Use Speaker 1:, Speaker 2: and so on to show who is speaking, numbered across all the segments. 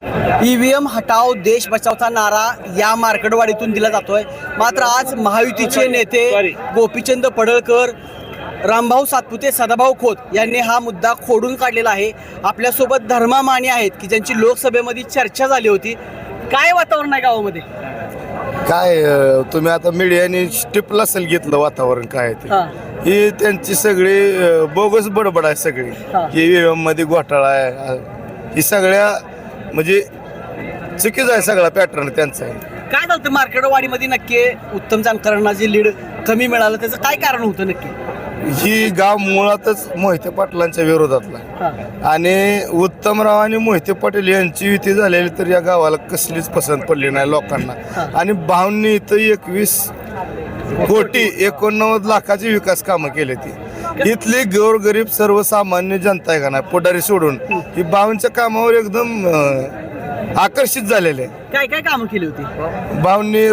Speaker 1: EVM हटाओ देश बचावचा नारा या मार्कडवाडीतून दिला जातोय। मात्र आज महायुतीचे नेते गोपीचंद पडळकर, रामभाऊ सातपुते, सदाभाऊ खोत यांनी हा मुद्दा खोडून काढलेला आहे। आपल्यासोबत धर्मा माने आहेत की ज्यांची लोकसभेमध्ये चर्चा झाली होती। काय वातावरण आहे गावामध्ये?
Speaker 2: काय तुम्ही आता मीडियाने टिपला असेल घेतलं वातावरण काय ते ही त्यांची सगळी बोगस बडबड आहे सगळी की ईव्हीएम मध्ये घोटाळा आहे। ही सगळ्या म्हणजे चुकीचा आहे सगळा पॅटर्न त्यांचा आहे।
Speaker 1: काय झालं मार्कडवाडीमध्ये नक्की उत्तम जानकरांना जे लीड कमी मिळालं त्याचं काय कारण होतं नक्की?
Speaker 2: ही गाव मुळातच मोहिते पाटलांच्या विरोधातला आणि उत्तमराव आणि मोहिते पाटील यांची युती झालेली तर या गावाला कसलीच पसंत पडली नाही लोकांना। आणि भावनी इथं 21,89,00,000 विकास कामं केली ती। इथली गोरगरीब सर्वसामान्य जनता आहे का नाही पुढारी सोडून ही भावनच्या कामावर एकदम आकर्षित झालेले।
Speaker 1: काय काय कामं केली होती?
Speaker 2: भावनी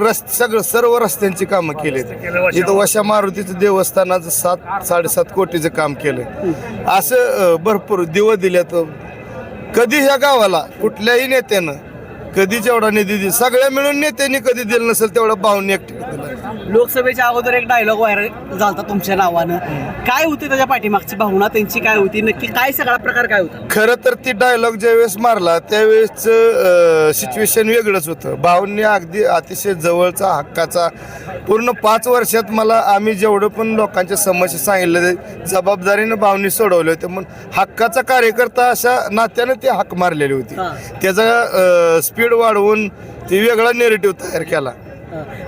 Speaker 2: सर्व रस्त्यांची कामं केली। इथं वशा मारुतीचं देवस्थानाचं 7-7.5 कोटीचं काम केलंय। असं भरपूर दिवं दिल्यात। कधी ह्या गावाला कुठल्याही नेत्यानं कधीच एवढा निधी दिला सगळ्या मिळून नेत्यांनी कधी दिलं नसेल तेवढा भावनी एकटी दिला।
Speaker 1: लोकसभेच्या अगोदर एक डायलॉग व्हायरल झाला तुमच्या नावानं, काय होती त्याच्या पाठीमागची भावना त्यांची काय होती नक्की? काय सगळा प्रकार काय होता?
Speaker 2: खरं तर ती डायलॉग ज्यावेळेस मारला त्यावेळेस सिच्युएशन वेगळंच होतं। भावनी अगदी अतिशय जवळचा हक्काचा पूर्ण 5 वर्षात मला आम्ही जेवढं पण लोकांच्या समस्या सांगितलं जबाबदारीनं भावनी सोडवले होते म्हणून हक्काचा कार्यकर्ता अशा नात्यानं ती हाक मारलेली होती। त्याचा स्पीड वाढवून ती वेगळा नेरेटिव्ह तयार केला।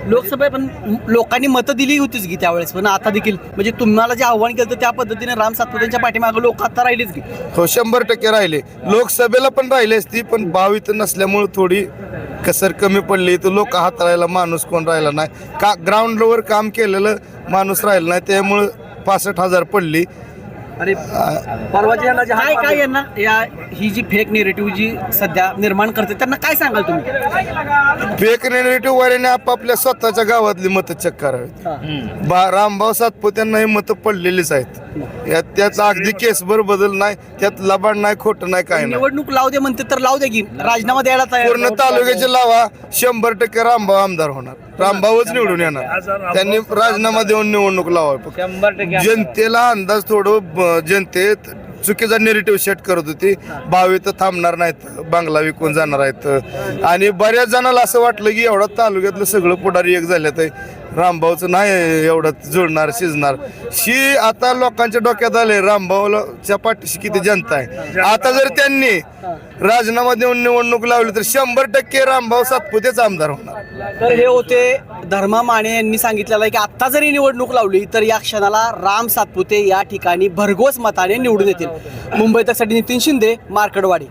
Speaker 1: लोकसभेत पण लोकांनी मतं दिली होतीच की त्यावेळेस, पण आता देखील म्हणजे तुम्हाला जे आव्हान केलं त्या पद्धतीने राम सातपुतेंच्या पाठीमागे लोक आता राहिलेच की?
Speaker 2: हो 100% राहिले। लोकसभेला पण राहिले असती पण भाव इथं नसल्यामुळे थोडी कसर कमी पडली। तर लोक हाताळायला माणूस कोण राहिला नाही का, ग्राउंडवर काम केलेलं माणूस राहिला नाही त्यामुळे 65,000 पडली।
Speaker 1: आणि काय काय यांना ही जी फेक नेरेटिव्ह जी सध्या निर्माण करते त्यांना काय सांगाल तुम्ही?
Speaker 2: फेक नेरेटिव्ह वाल्याने आपापल्या स्वतःच्या गावातली मतं चेक करावीत। रामभाऊ सातपुत्यांना ही मतं पडलेलीच आहेत। त्यात अगदी केसभर बदल नाही, त्यात लबाड नाही, खोटं नाही, काय नाही।
Speaker 1: निवडणूक लावू दे म्हणते तर लावू दे की राजीनामा द्यायला तयार?
Speaker 2: पूर्ण तालुक्याचे लावा 100% रामभाऊ आमदार होणार, रामभाऊच निवडून येणार। त्यांनी राजीनामा देऊन निवडणूक लावावी। जनतेला अंदाज थोडं जनतेत चुकीचा नेरेटिव्ह सेट करत होती। भाव इथं थांबणार नाहीत, बांगला विकून जाणार आहेत। आणि बऱ्याच जणांना असं वाटलं की एवढा तालुक्यातलं सगळं पुढारी एक झाल्यात रामभाऊचं नाही एवढं जुळणार शिजणार। आता लोकांच्या डोक्यात आले रामभाऊच्या पाठीशी किती जनता आहे। आता जर त्यांनी राजीनामा देऊन निवडणूक लावली तर 100% रामभाऊ सातपुतेच आमदार होणार।
Speaker 1: तर हे होते धर्मा माने यांनी सांगितलेलं आहे की आता जरी निवडणूक लावली तर या क्षणाला राम सातपुते या ठिकाणी भरघोस मताने निवडून येतील। मुंबई तकसाठी नितीन शिंदे, मार्कडवाडी।